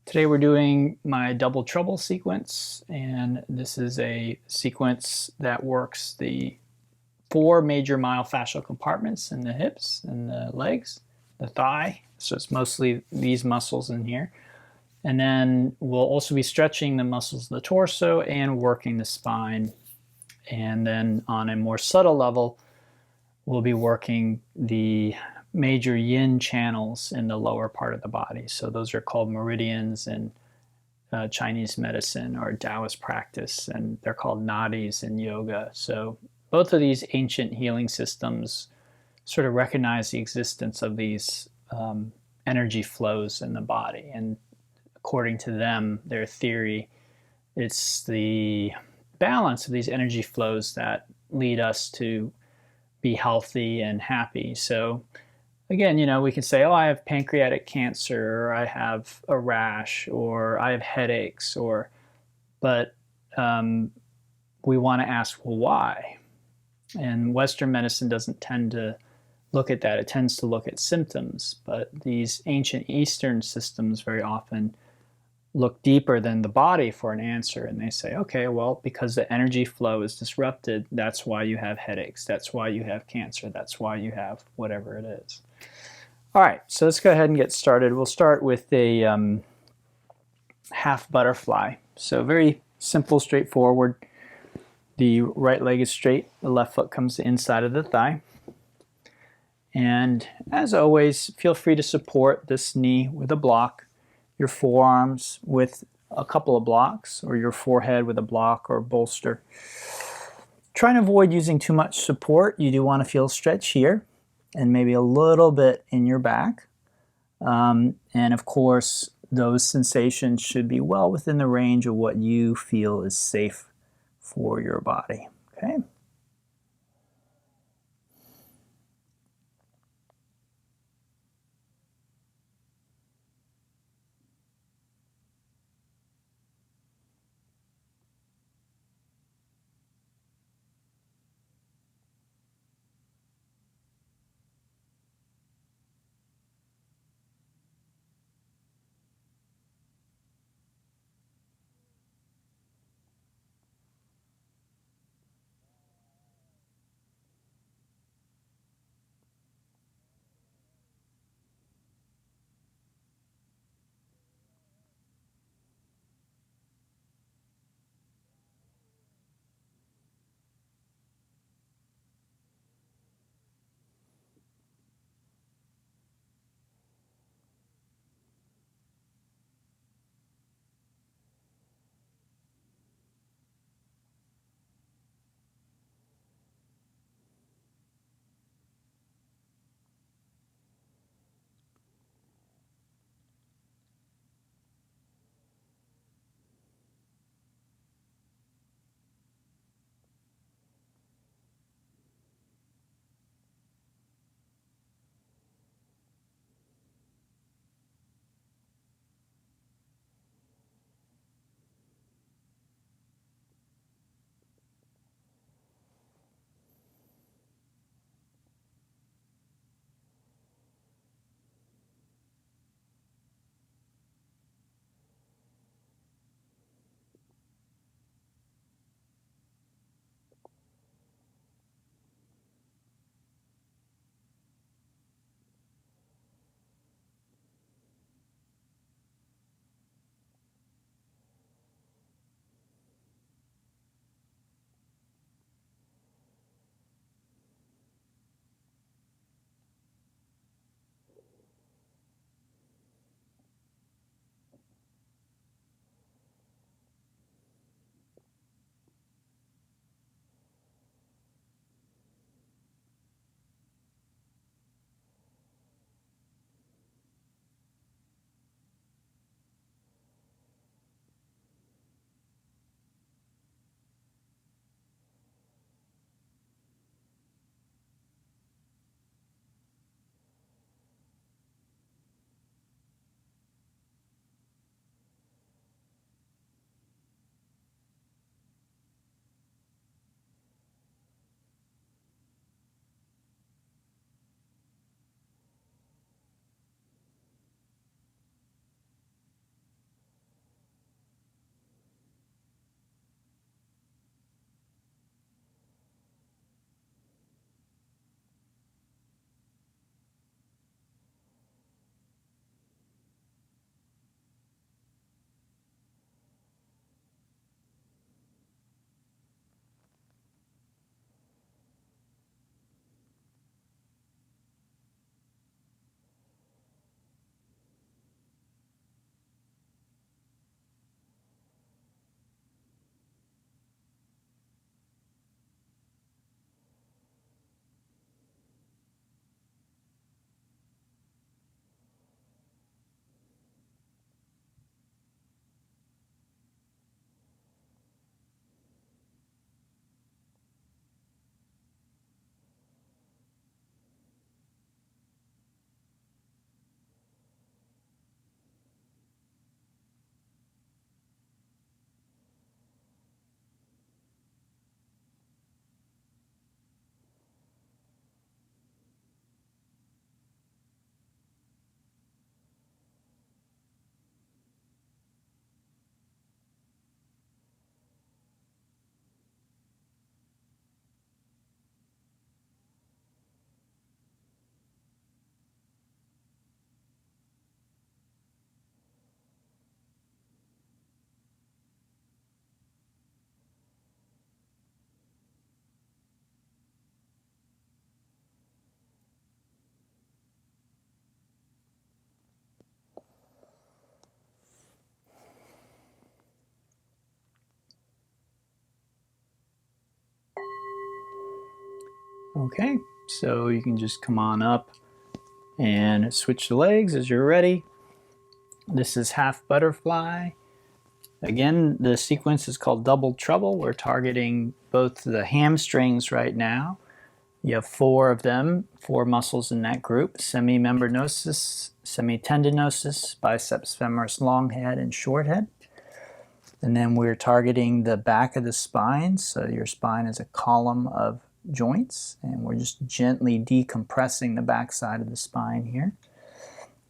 Today we're doing my double trouble sequence, and this is a sequence that works the 4 major myofascial compartments in the hips and the legs, the thigh, so it's mostly these muscles in here. And then we'll also be stretching the muscles of the torso and working the spine. And then on a more subtle level, we'll be working the major yin channels in the lower part of the body. So those are called meridians in Chinese medicine or Taoist practice, and they're called nadis in yoga. So both of these ancient healing systems sort of recognize the existence of these energy flows in the body. And according to them, their theory, it's the balance of these energy flows that lead us to be healthy and happy. So again, we can say, oh, I have pancreatic cancer, or I have a rash, or I have headaches, but we want to ask, well, why? And Western medicine doesn't tend to look at that. It tends to look at symptoms, but these ancient Eastern systems very often look deeper than the body for an answer, and they say, okay, well, because the energy flow is disrupted, that's why you have headaches, that's why you have cancer, that's why you have whatever it is. All right, so let's go ahead and get started. We'll start with a half butterfly. So very simple, straightforward. The right leg is straight, the left foot comes to the inside of the thigh. And as always, feel free to support this knee with a block, your forearms with a couple of blocks, or your forehead with a block or a bolster. Try and avoid using too much support. You do want to feel stretch here and maybe a little bit in your back. And of course, those sensations should be well within the range of what you feel is safe for your body. Okay? Okay, so you can just come on up and switch the legs as you're ready. This is half butterfly. Again, the sequence is called double trouble. We're targeting both the hamstrings right now. You have 4 of them, 4 muscles in that group: semimembranosus, semitendinosus, biceps femoris long head and short head. And then we're targeting the back of the spine. So your spine is a column of joints, and we're just gently decompressing the back side of the spine here.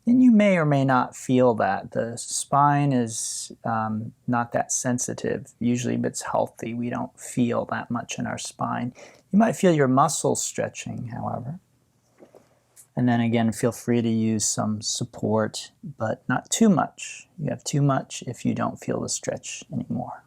And you may or may not feel that. The spine is not that sensitive. Usually if it's healthy, we don't feel that much in our spine. You might feel your muscles stretching, however. And then again, feel free to use some support, but not too much. You have too much if you don't feel the stretch anymore.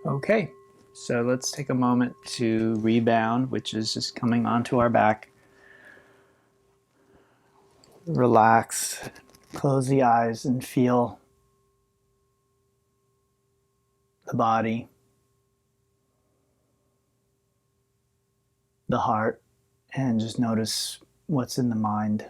Okay, so let's take a moment to rebound, which is just coming onto our back. Relax, close the eyes and feel the body, the heart, and just notice what's in the mind.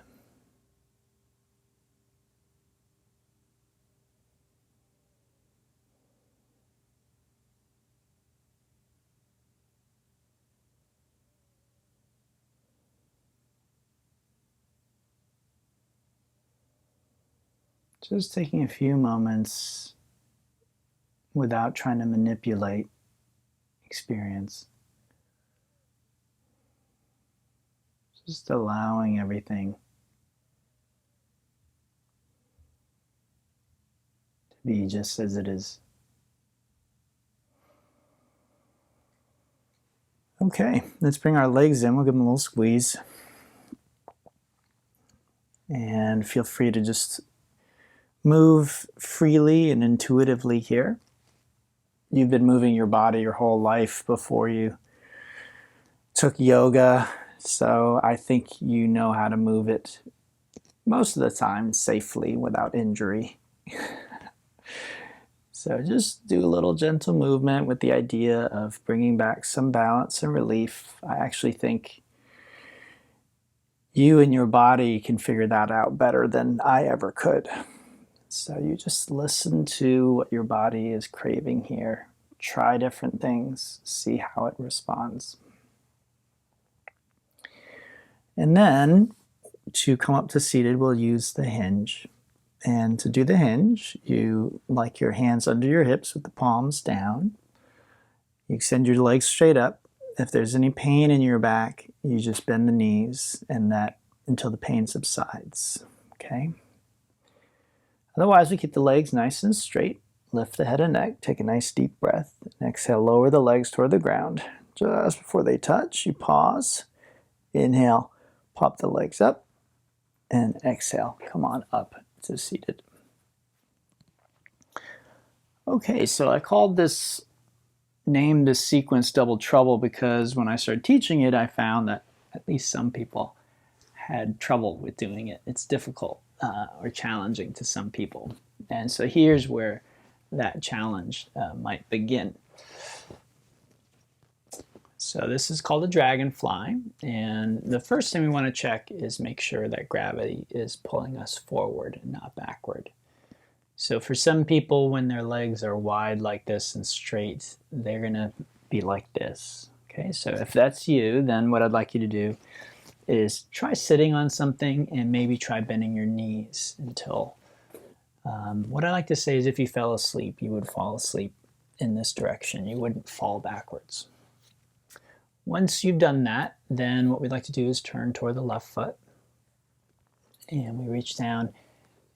Just taking a few moments without trying to manipulate experience. Just allowing everything to be just as it is. Okay, let's bring our legs in. We'll give them a little squeeze. And feel free to just move freely and intuitively here. You've been moving your body your whole life before you took yoga, so I think you know how to move it most of the time safely without injury. So just do a little gentle movement with the idea of bringing back some balance and relief. I actually think you and your body can figure that out better than I ever could. So you just listen to what your body is craving here. Try different things, see how it responds. And then to come up to seated, we'll use the hinge. And to do the hinge, you like your hands under your hips with the palms down. You extend your legs straight up. If there's any pain in your back, you just bend the knees and that until the pain subsides. Okay? Otherwise, we keep the legs nice and straight. Lift the head and neck. Take a nice deep breath. And exhale, lower the legs toward the ground. Just before they touch, you pause. Inhale, pop the legs up. And exhale, come on up to seated. Okay, so I named this sequence Double Trouble because when I started teaching it, I found that at least some people had trouble with doing it. It's difficult or challenging to some people. And so here's where that challenge might begin. So this is called a dragonfly, and the first thing we want to check is make sure that gravity is pulling us forward and not backward. So for some people, when their legs are wide like this and straight, they're going to be like this. Okay, so if that's you, then what I'd like you to do is try sitting on something and maybe try bending your knees until, what I like to say is if you fell asleep, you would fall asleep in this direction. You wouldn't fall backwards. Once you've done that, then what we'd like to do is turn toward the left foot. And we reach down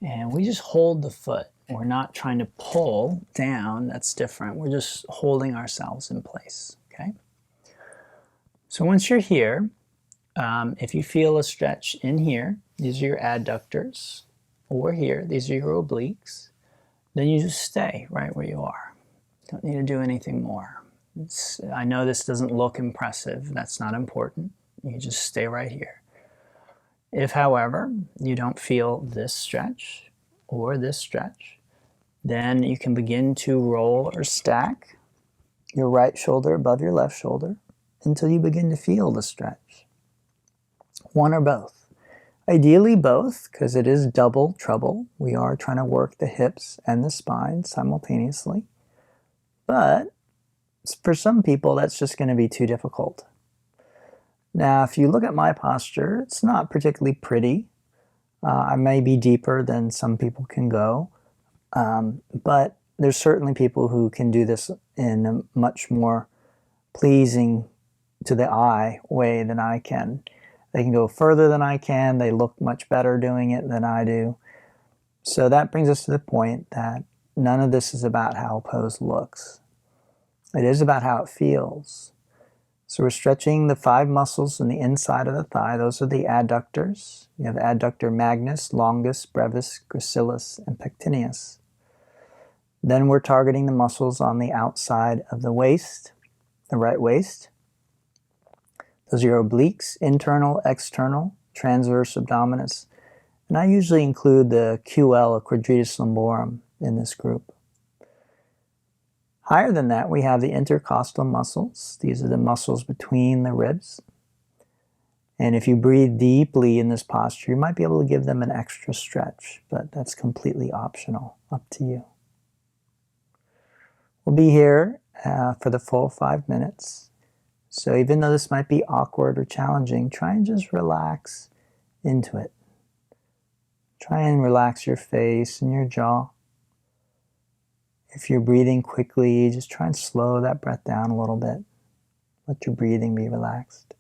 and we just hold the foot. We're not trying to pull down, that's different. We're just holding ourselves in place, okay? So once you're here, if you feel a stretch in here, these are your adductors, or here, these are your obliques, then you just stay right where you are. Don't need to do anything more. I know this doesn't look impressive. That's not important. You just stay right here. If, however, you don't feel this stretch or this stretch, then you can begin to roll or stack your right shoulder above your left shoulder until you begin to feel the stretch. One or both. Ideally both, because it is double trouble. We are trying to work the hips and the spine simultaneously. But for some people, that's just going to be too difficult. Now, if you look at my posture, it's not particularly pretty. I may be deeper than some people can go, but there's certainly people who can do this in a much more pleasing to the eye way than I can. They can go further than I can. They look much better doing it than I do. So that brings us to the point that none of this is about how a pose looks. It is about how it feels. So we're stretching the 5 muscles in the inside of the thigh. Those are the adductors. You have adductor magnus, longus, brevis, gracilis, and pectineus. Then we're targeting the muscles on the outside of the waist, the right waist. Those are your obliques, internal, external, transverse abdominis. And I usually include the QL, or quadratus lumborum, in this group. Higher than that, we have the intercostal muscles. These are the muscles between the ribs. And if you breathe deeply in this posture, you might be able to give them an extra stretch, but that's completely optional, up to you. We'll be here for the full 5 minutes. So even though this might be awkward or challenging, try and just relax into it. Try and relax your face and your jaw. If you're breathing quickly, just try and slow that breath down a little bit. Let your breathing be relaxed.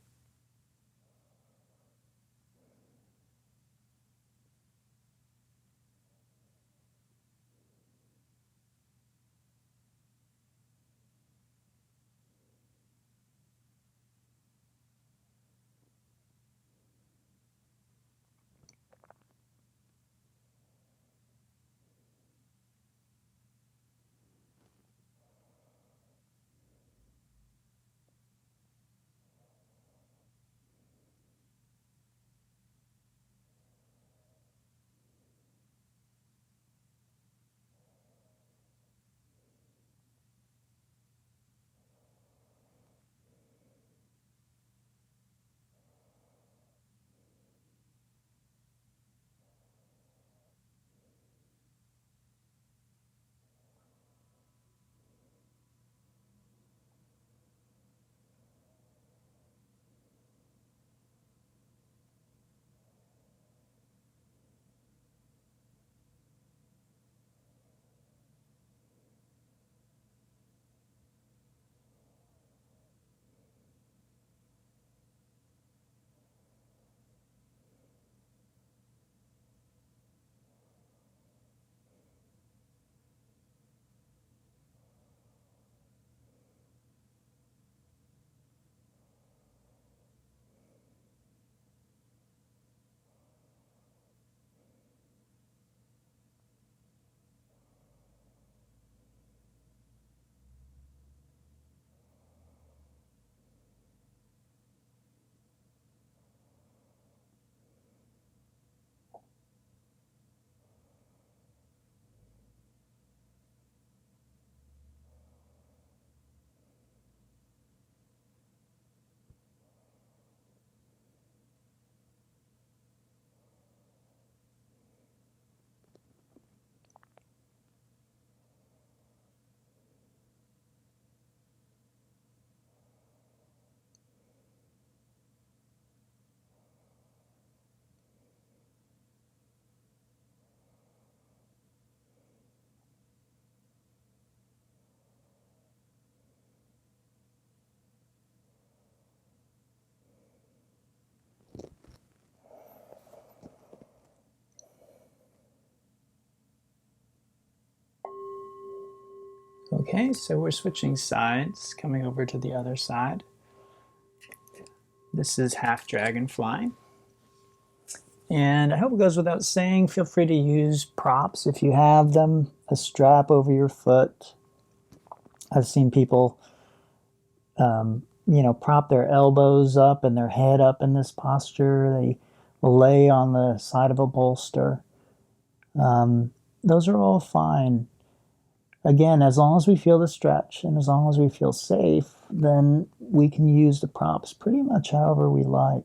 Okay, so we're switching sides, coming over to the other side. This is half dragonfly. And I hope it goes without saying, feel free to use props if you have them, a strap over your foot. I've seen people, prop their elbows up and their head up in this posture. They will lay on the side of a bolster. Those are all fine. Again, as long as we feel the stretch and as long as we feel safe, then we can use the props pretty much however we like.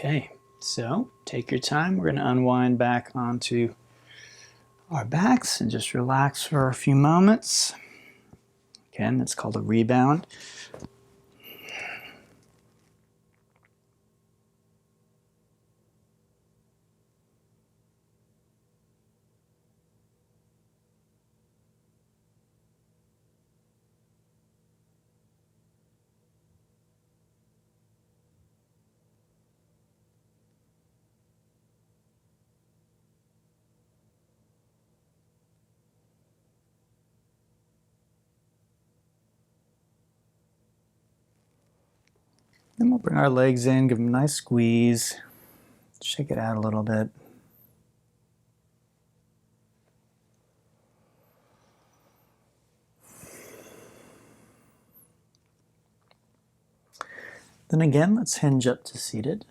Okay, so take your time. We're going to unwind back onto our backs and just relax for a few moments. Again, that's called a rebound. Then we'll bring our legs in, give them a nice squeeze, shake it out a little bit. Then again, let's hinge up to seated.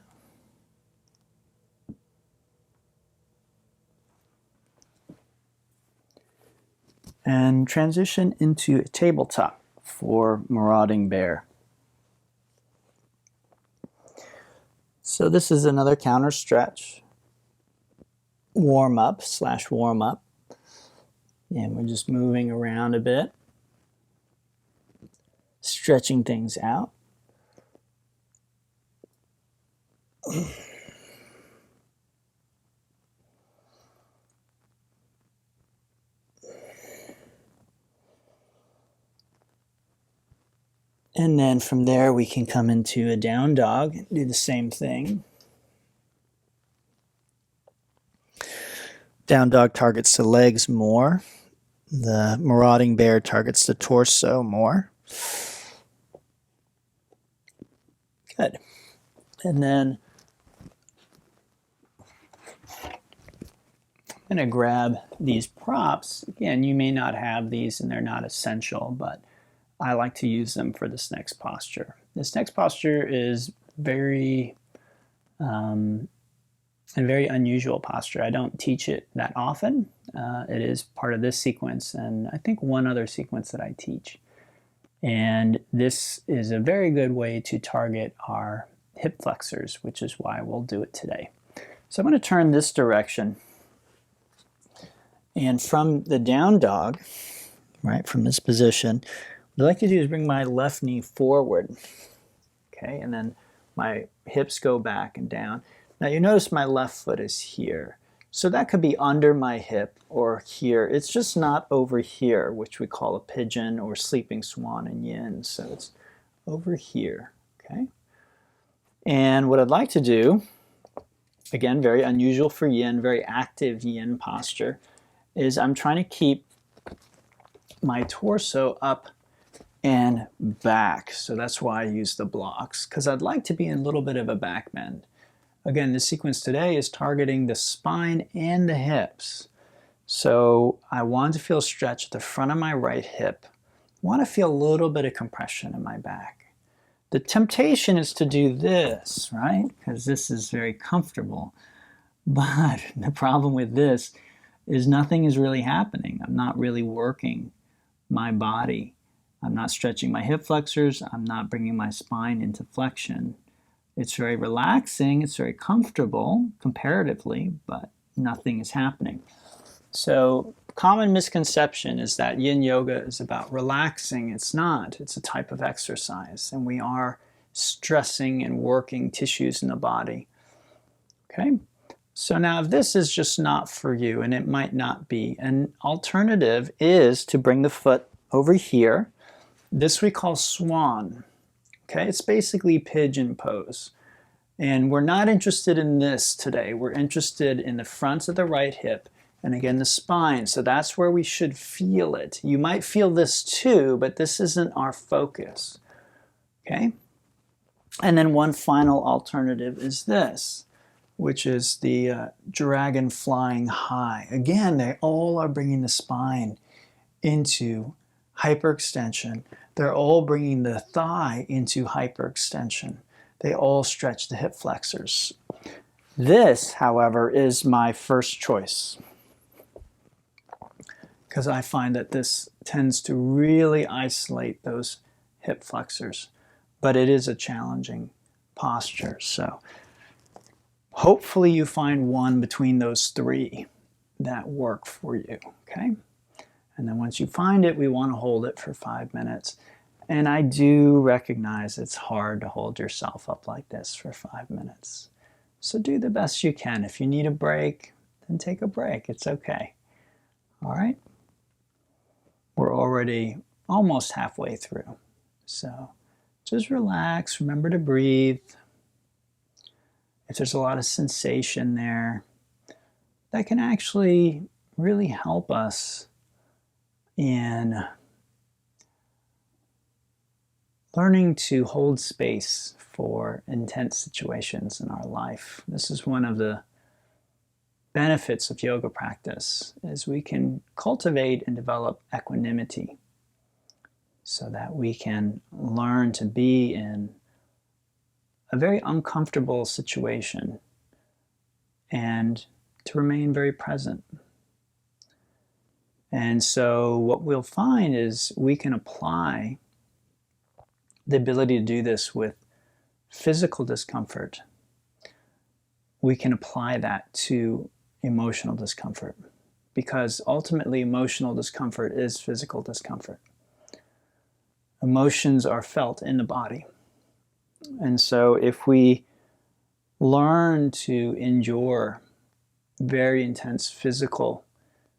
And transition into a tabletop for marauding bear. So this is another counter stretch, warm up. And we're just moving around a bit, stretching things out. And then from there we can come into a down dog and do the same thing. Down dog targets the legs more. The marauding bear targets the torso more. Good. And then I'm going to grab these props. Again, you may not have these and they're not essential, but I like to use them for this next posture. This next posture is very a very unusual posture. I don't teach it that often. It is part of this sequence and I think one other sequence that I teach. And this is a very good way to target our hip flexors, which is why we'll do it today. So I'm going to turn this direction. And from the down dog, right, from this position, what I like to do is bring my left knee forward, okay, and then my hips go back and down. Now you notice my left foot is here. So that could be under my hip or here. It's just not over here, which we call a pigeon or sleeping swan in yin. So it's over here, okay? And what I'd like to do, again, very unusual for yin, very active yin posture, is I'm trying to keep my torso up and back. So that's why I use the blocks, because I'd like to be in a little bit of a back bend. Again, this sequence today is targeting the spine and the hips. So I want to feel stretch at the front of my right hip. I want to feel a little bit of compression in my back. The temptation is to do this, right? Because this is very comfortable. But the problem with this is nothing is really happening. I'm not really working my body. I'm not stretching my hip flexors. I'm not bringing my spine into flexion. It's very relaxing. It's very comfortable comparatively, but nothing is happening. So common misconception is that yin yoga is about relaxing. It's not. It's a type of exercise, and we are stressing and working tissues in the body. Okay? So now if this is just not for you, and it might not be, an alternative is to bring the foot over here. This we call swan. Okay, it's basically pigeon pose. And we're not interested in this today. We're interested in the front of the right hip and again the spine. So that's where we should feel it. You might feel this too, but this isn't our focus. Okay? And then one final alternative is this, which is the dragon flying high. Again, they all are bringing the spine into hyperextension. They're all bringing the thigh into hyperextension. They all stretch the hip flexors. This, however, is my first choice because I find that this tends to really isolate those hip flexors, but it is a challenging posture. So Hopefully you find one between those three that work for you, okay? And then once you find it, we want to hold it for 5 minutes. And I do recognize it's hard to hold yourself up like this for 5 minutes. So do the best you can. If you need a break, then take a break. It's okay. All right? We're already almost halfway through. So just relax. Remember to breathe. If there's a lot of sensation there, that can actually really help us in learning to hold space for intense situations in our life. This is one of the benefits of yoga practice, is we can cultivate and develop equanimity so that we can learn to be in a very uncomfortable situation and to remain very present. And so what we'll find is we can apply the ability to do this with physical discomfort. We can apply that to emotional discomfort, because ultimately emotional discomfort is physical discomfort. Emotions are felt in the body. And so if we learn to endure very intense physical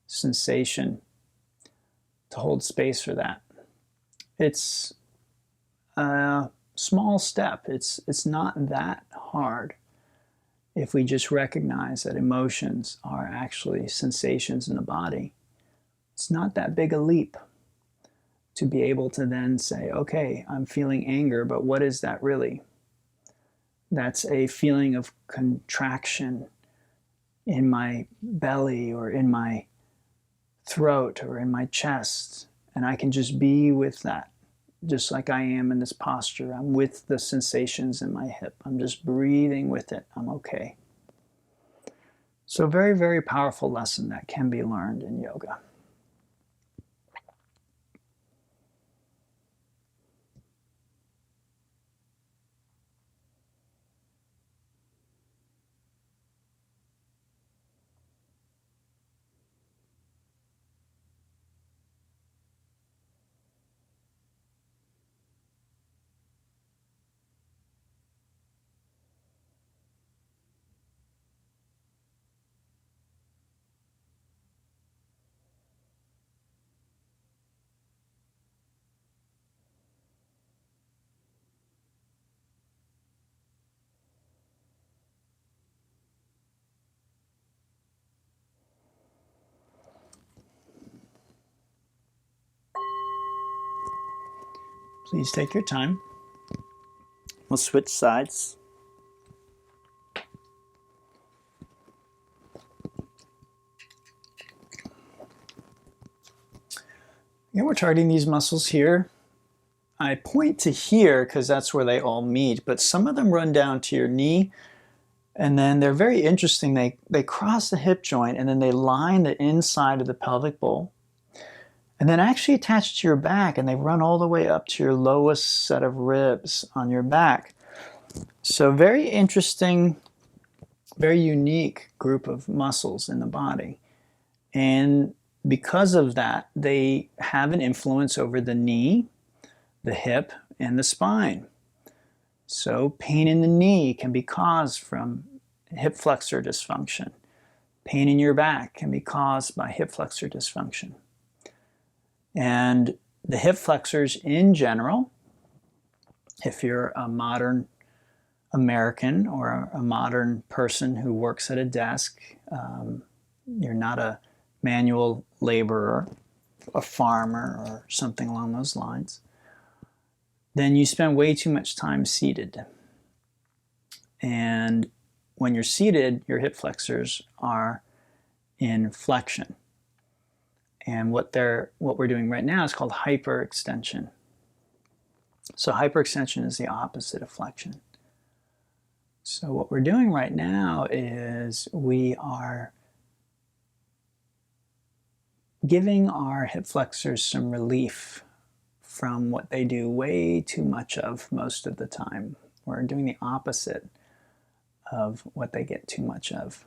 sensation, to hold space for that, it's a small step. It's not that hard if we just recognize that emotions are actually sensations in the body. It's not that big a leap to be able to then say, okay, I'm feeling anger, but what is that really? That's a feeling of contraction in my belly or in my throat or in my chest, and I can just be with that, just like I am in this posture. I'm with the sensations in my hip. I'm just breathing with it. I'm okay. So very, very powerful lesson that can be learned in yoga. Please take your time. We'll switch sides. Again, we're targeting these muscles here. I point to here because that's where they all meet, but some of them run down to your knee, and then they're very interesting. They cross the hip joint, and then they line the inside of the pelvic bowl, and then actually attach to your back, and they run all the way up to your lowest set of ribs on your back. So very interesting, very unique group of muscles in the body. And because of that, they have an influence over the knee, the hip, and the spine. So pain in the knee can be caused from hip flexor dysfunction. Pain in your back can be caused by hip flexor dysfunction. And the hip flexors in general, if you're a modern American or a modern person who works at a desk, you're not a manual laborer, a farmer, or something along those lines, then you spend way too much time seated. And when you're seated, your hip flexors are in flexion. And what we're doing right now is called hyperextension. So hyperextension is the opposite of flexion. So what we're doing right now is we are giving our hip flexors some relief from what they do way too much of most of the time. We're doing the opposite of what they get too much of.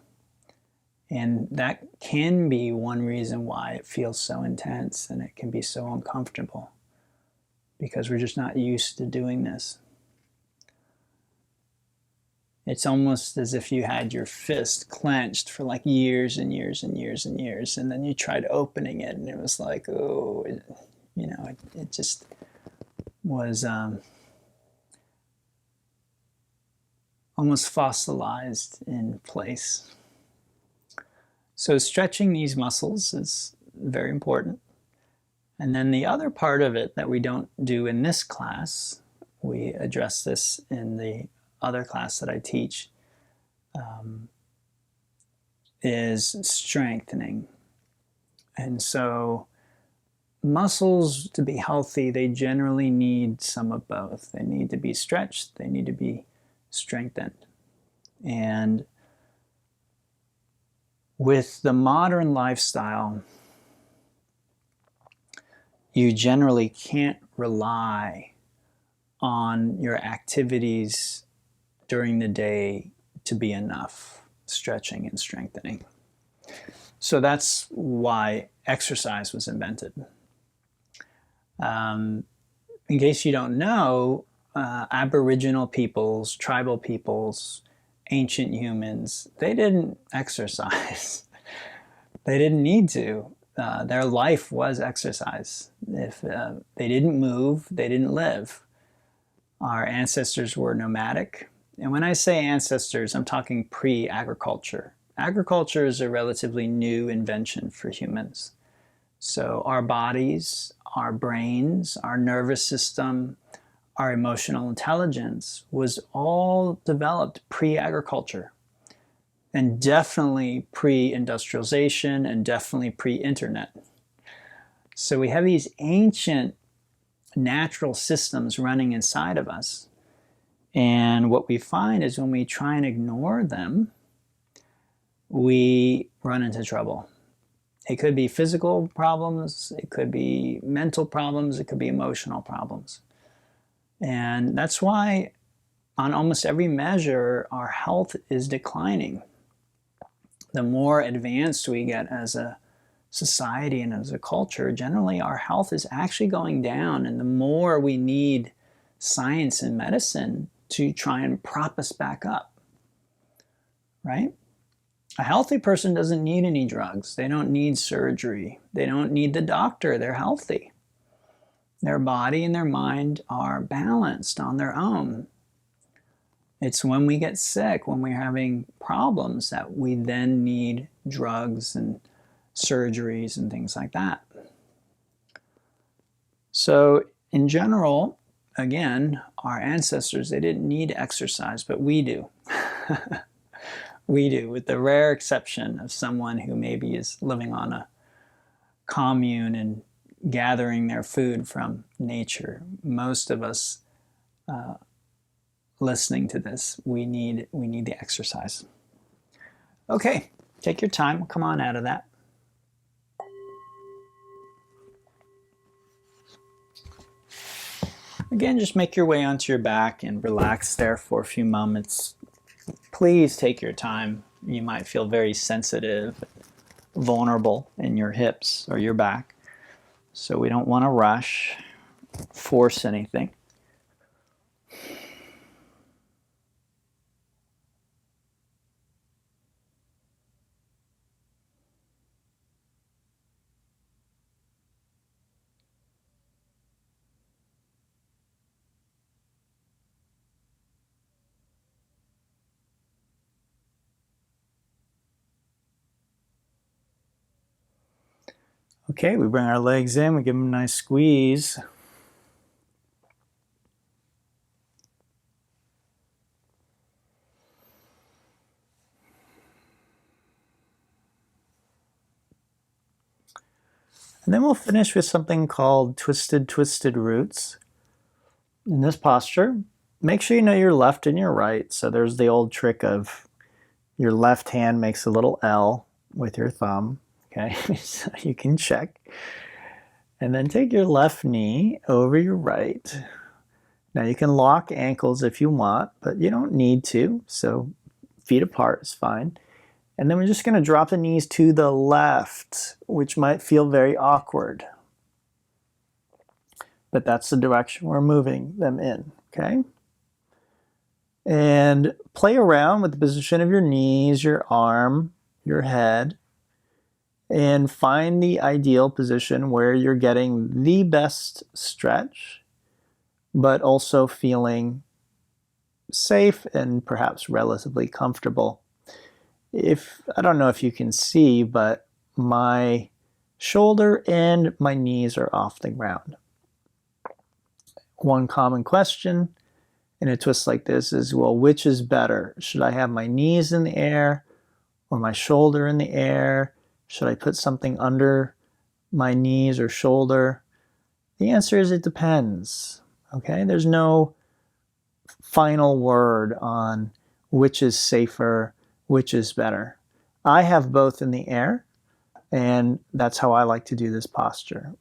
And that can be one reason why it feels so intense and it can be so uncomfortable, because we're just not used to doing this. It's almost as if you had your fist clenched for like years and years and years and years, and then you tried opening it and it was like, oh, it just was almost fossilized in place. So stretching these muscles is very important. And then the other part of it that we don't do in this class, we address this in the other class that I teach, is strengthening. And so muscles, to be healthy, they generally need some of both. They need to be stretched, they need to be strengthened. And with the modern lifestyle, you generally can't rely on your activities during the day to be enough stretching and strengthening. So that's why exercise was invented. In case you don't know, Aboriginal peoples, tribal peoples, ancient humans, they didn't exercise. They didn't need to. Their life was exercise. If they didn't move, they didn't live. Our ancestors were nomadic. And when I say ancestors, I'm talking pre-agriculture. Agriculture is a relatively new invention for humans. So our bodies, our brains, our nervous system, our emotional intelligence was all developed pre-agriculture, and definitely pre-industrialization, and definitely pre-internet. So we have these ancient natural systems running inside of us. And what we find is when we try and ignore them, we run into trouble. It could be physical problems, it could be mental problems, it could be emotional problems. And that's why on almost every measure, our health is declining. The more advanced we get as a society and as a culture, generally our health is actually going down, and the more we need science and medicine to try and prop us back up, right? A healthy person doesn't need any drugs. They don't need surgery. They don't need the doctor. They're healthy. Their body and their mind are balanced on their own. It's when we get sick, when we're having problems, that we then need drugs and surgeries and things like that. So in general, again, our ancestors, they didn't need exercise, but we do. We do, with the rare exception of someone who maybe is living on a commune and gathering their food from nature. Most of us listening to this, we need the exercise. Okay, take your time, come on out of that. Again, just make your way onto your back and relax there for a few moments. Please take your time. You might feel very sensitive, vulnerable in your hips or your back. So we don't want to rush, force anything. Okay, we bring our legs in, we give them a nice squeeze. And then we'll finish with something called twisted roots. In this posture, make sure you know your left and your right. So there's the old trick of your left hand makes a little L with your thumb. Okay, so you can check. And then take your left knee over your right. Now you can lock ankles if you want, but you don't need to. So feet apart is fine. And then we're just going to drop the knees to the left, which might feel very awkward. But that's the direction we're moving them in, okay? And play around with the position of your knees, your arm, your head, and find the ideal position where you're getting the best stretch, but also feeling safe and perhaps relatively comfortable. I don't know if you can see, but my shoulder and my knees are off the ground. One common question in a twist like this is, well, which is better? Should I have my knees in the air or my shoulder in the air? Should I put something under my knees or shoulder? The answer is it depends. Okay, there's no final word on which is safer, which is better. I have both in the air, and that's how I like to do this posture.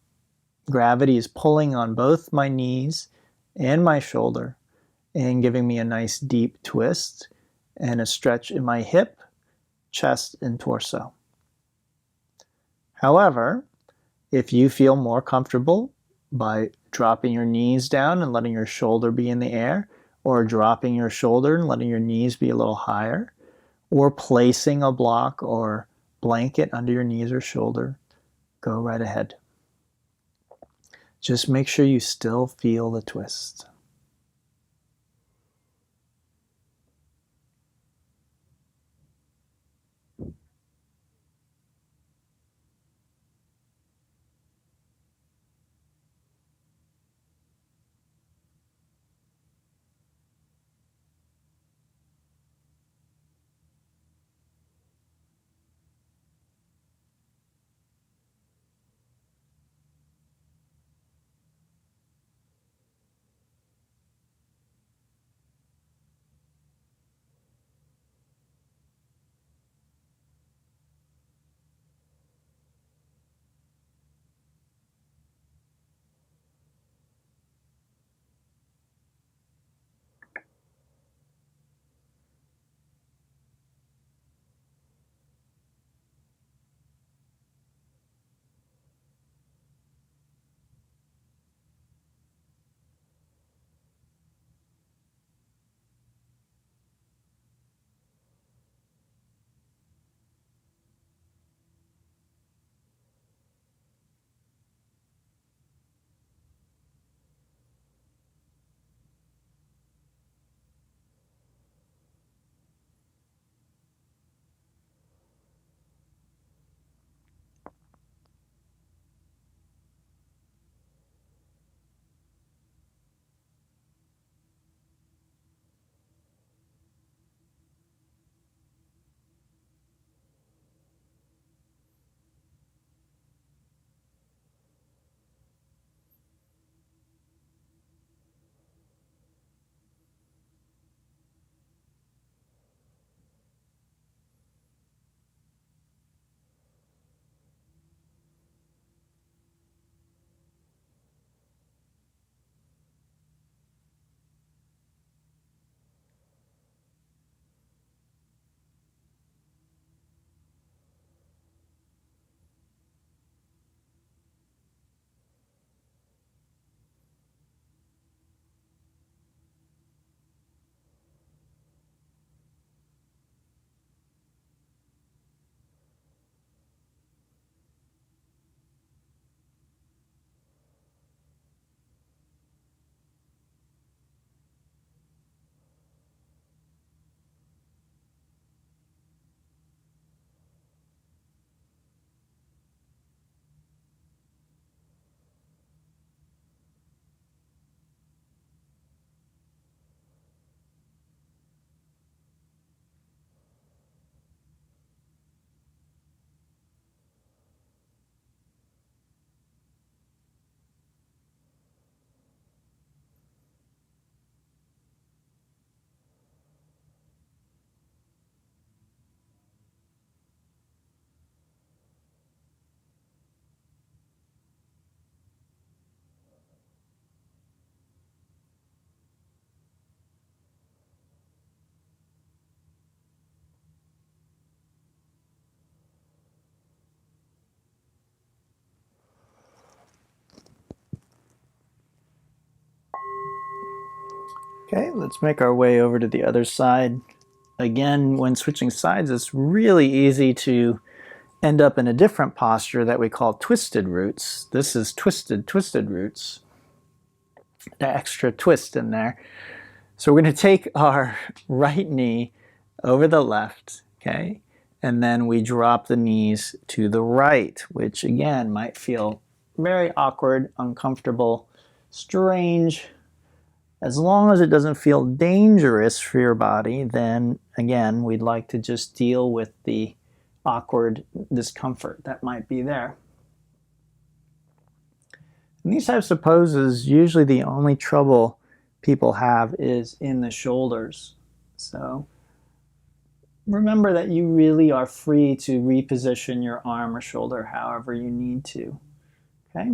Gravity is pulling on both my knees and my shoulder and giving me a nice deep twist and a stretch in my hip, chest, and torso. However, if you feel more comfortable by dropping your knees down and letting your shoulder be in the air, or dropping your shoulder and letting your knees be a little higher, or placing a block or blanket under your knees or shoulder, go right ahead. Just make sure you still feel the twist. Okay, let's make our way over to the other side. Again, when switching sides, it's really easy to end up in a different posture that we call twisted roots. This is twisted roots. The extra twist in there. So we're going to take our right knee over the left, okay? And then we drop the knees to the right, which again might feel very awkward, uncomfortable, strange. As long as it doesn't feel dangerous for your body, then again, we'd like to just deal with the awkward discomfort that might be there. In these types of poses, usually the only trouble people have is in the shoulders. So remember that you really are free to reposition your arm or shoulder however you need to. Okay?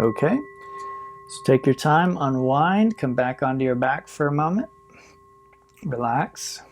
Okay, so take your time, unwind, come back onto your back for a moment, relax.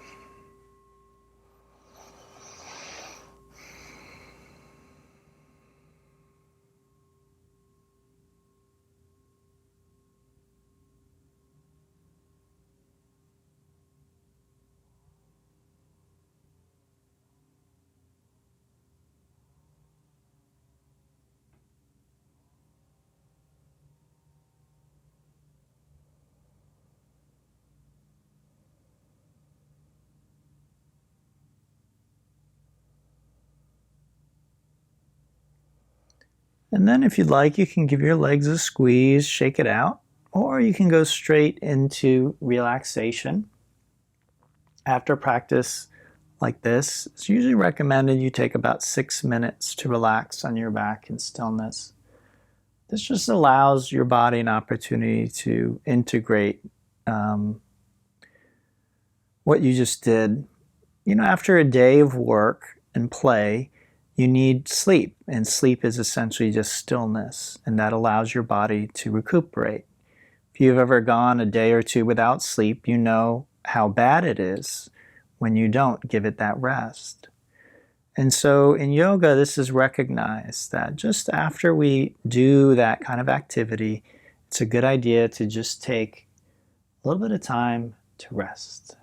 And then if you'd like, you can give your legs a squeeze, shake it out, or you can go straight into relaxation. After practice like this, it's usually recommended you take about 6 minutes to relax on your back in stillness. This just allows your body an opportunity to integrate what you just did. You know, after a day of work and play, you need sleep, and sleep is essentially just stillness, and that allows your body to recuperate. If you've ever gone a day or two without sleep, you know how bad it is when you don't give it that rest. And so in yoga, this is recognized that just after we do that kind of activity, it's a good idea to just take a little bit of time to rest.